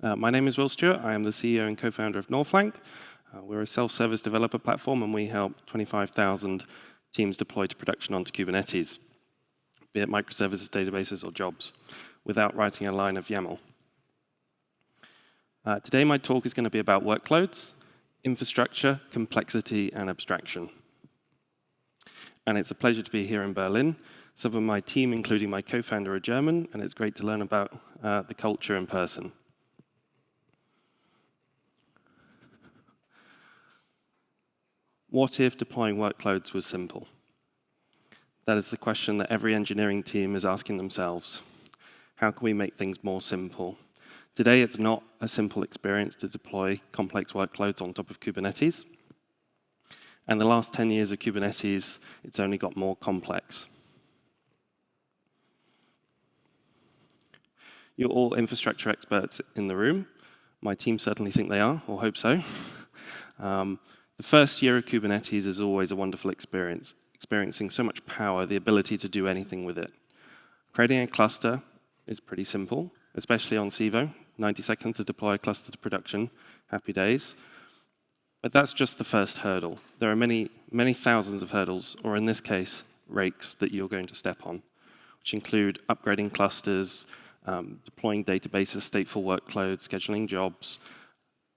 My name is Will Stewart. I am the CEO and co-founder of Northflank. We're a self-service developer platform, and we help 25,000 teams deploy to production onto Kubernetes, be it microservices, databases, or jobs, without writing a line of YAML. Today, my talk is going to be about workloads, infrastructure, complexity, and abstraction. And it's a pleasure to be here in Berlin. Some of my team, including my co-founder, are German, and it's great to learn about the culture in person. What if deploying workloads was simple? That is the question that every engineering team is asking themselves. How can we make things more simple? Today, it's not a simple experience to deploy complex workloads on top of Kubernetes. And the last 10 years of Kubernetes, it's only got more complex. You're all infrastructure experts in the room. My team certainly think they are, or hope so. The first year of Kubernetes is always a wonderful experience, experiencing so much power, the ability to do anything with it. Creating a cluster is pretty simple, especially on Civo. 90 seconds to deploy a cluster to production. Happy days. But that's just the first hurdle. There are many, many thousands of hurdles, or in this case, rakes that you're going to step on, which include upgrading clusters, deploying databases, stateful workloads, scheduling jobs.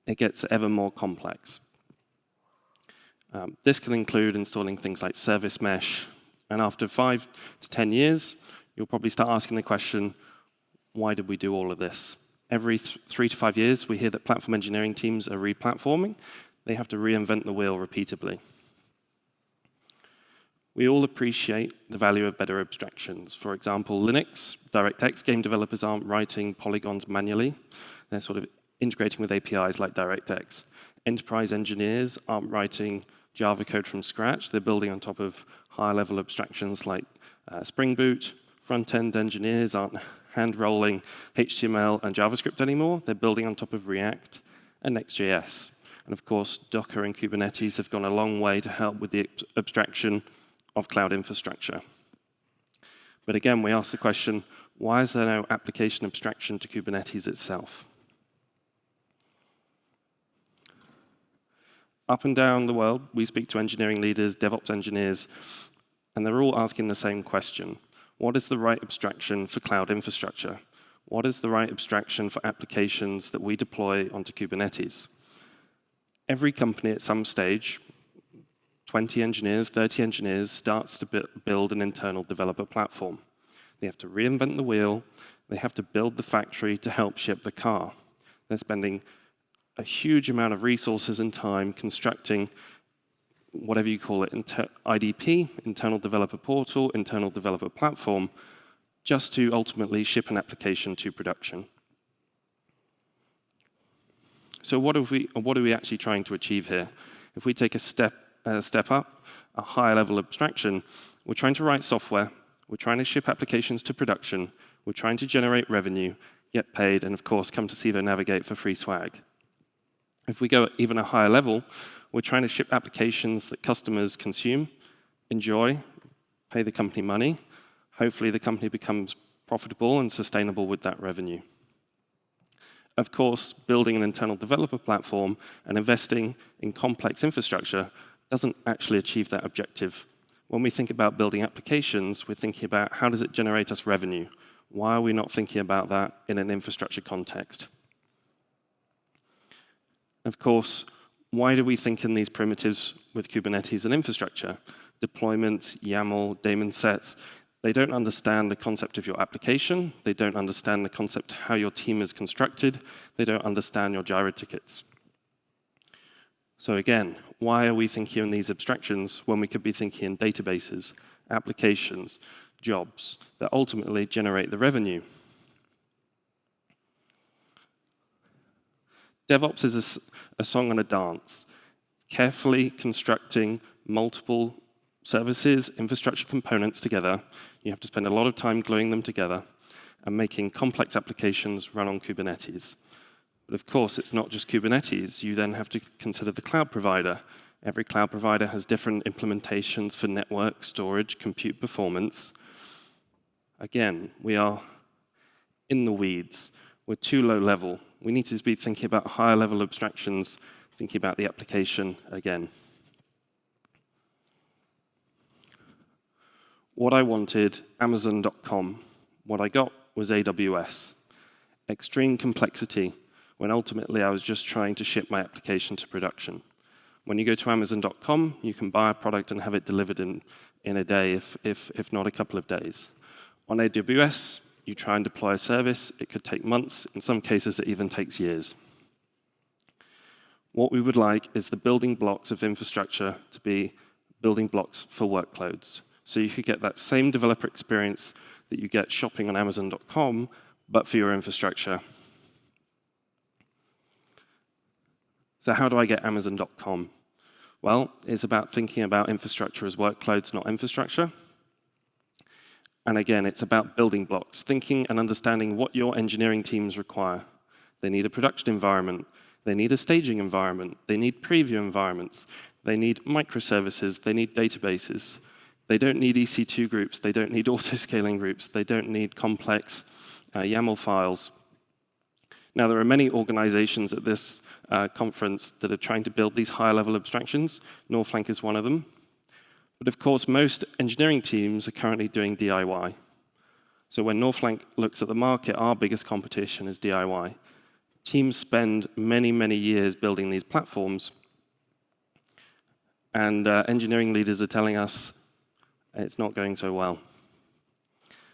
It gets ever more complex. This can include installing things like service mesh. And after 5 to 10 years, you'll probably start asking the question, why did we do all of this? Every 3 to 5 years, we hear that platform engineering teams are replatforming. They have to reinvent the wheel repeatedly. We all appreciate the value of better abstractions. For example, Linux, DirectX, game developers aren't writing polygons manually. They're sort of integrating with APIs like DirectX. Enterprise engineers aren't writing Java code from scratch. They're building on top of higher-level abstractions like Spring Boot. Front-end engineers aren't hand-rolling HTML and JavaScript anymore. They're building on top of React and Next.js. And of course, Docker and Kubernetes have gone a long way to help with the abstraction of cloud infrastructure. But again, we ask the question, why is there no application abstraction to Kubernetes itself? Up and down the world, we speak to engineering leaders, DevOps engineers, and they're all asking the same question. What is the right abstraction for cloud infrastructure? What is the right abstraction for applications that we deploy onto Kubernetes? Every company at some stage, 20 engineers, 30 engineers, starts to build an internal developer platform. They have to reinvent the wheel. They have to build the factory to help ship the car. They're spending a huge amount of resources and time constructing whatever you call it, IDP, internal developer portal, internal developer platform, just to ultimately ship an application to production. So what are we actually trying to achieve here? If we take a step up, a higher level abstraction, we're trying to write software, we're trying to ship applications to production, we're trying to generate revenue, get paid, and of course come to Civo Navigate for free swag. If we go even a higher level, we're trying to ship applications that customers consume, enjoy, pay the company money. Hopefully the company becomes profitable and sustainable with that revenue. Of course, building an internal developer platform and investing in complex infrastructure doesn't actually achieve that objective. When we think about building applications, we're thinking about how does it generate us revenue? Why are we not thinking about that in an infrastructure context? Of course, why do we think in these primitives with Kubernetes and infrastructure? Deployment, YAML, daemon sets, they don't understand the concept of your application. They don't understand the concept of how your team is constructed. They don't understand your Jira tickets. So again, why are we thinking in these abstractions when we could be thinking in databases, applications, jobs that ultimately generate the revenue? DevOps is a song and a dance, carefully constructing multiple services, infrastructure components together. You have to spend a lot of time gluing them together and making complex applications run on Kubernetes. But of course, it's not just Kubernetes. You then have to consider the cloud provider. Every cloud provider has different implementations for network, storage, compute performance. Again, we are in the weeds. We're too low level. We need to be thinking about higher level abstractions, thinking about the application again. What I wanted, Amazon.com. What I got was AWS. Extreme complexity, when ultimately I was just trying to ship my application to production. When you go to Amazon.com, you can buy a product and have it delivered in a day, if not a couple of days. On AWS, you try and deploy a service, it could take months, in some cases it even takes years. What we would like is the building blocks of infrastructure to be building blocks for workloads. So you could get that same developer experience that you get shopping on Amazon.com, but for your infrastructure. So how do I get Amazon.com? Well, it's about thinking about infrastructure as workloads, not infrastructure. And again, it's about building blocks, thinking and understanding what your engineering teams require. They need a production environment. They need a staging environment. They need preview environments. They need microservices. They need databases. They don't need EC2 groups. They don't need auto-scaling groups. They don't need complex YAML files. Now, there are many organizations at this conference that are trying to build these higher-level abstractions. Northflank is one of them. But of course, most engineering teams are currently doing DIY. So when Northflank looks at the market, our biggest competition is DIY. Teams spend many, many years building these platforms, and engineering leaders are telling us it's not going so well.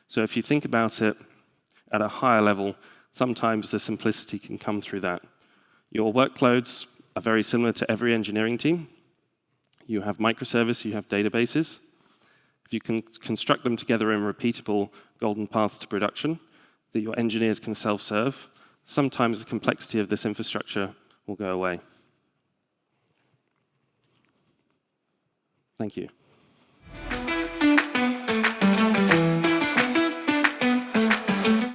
So if you think about it at a higher level, sometimes the simplicity can come through that. Your workloads are very similar to every engineering team. You have microservice, you have databases. If you can construct them together in repeatable golden paths to production that your engineers can self-serve, sometimes the complexity of this infrastructure will go away. Thank you.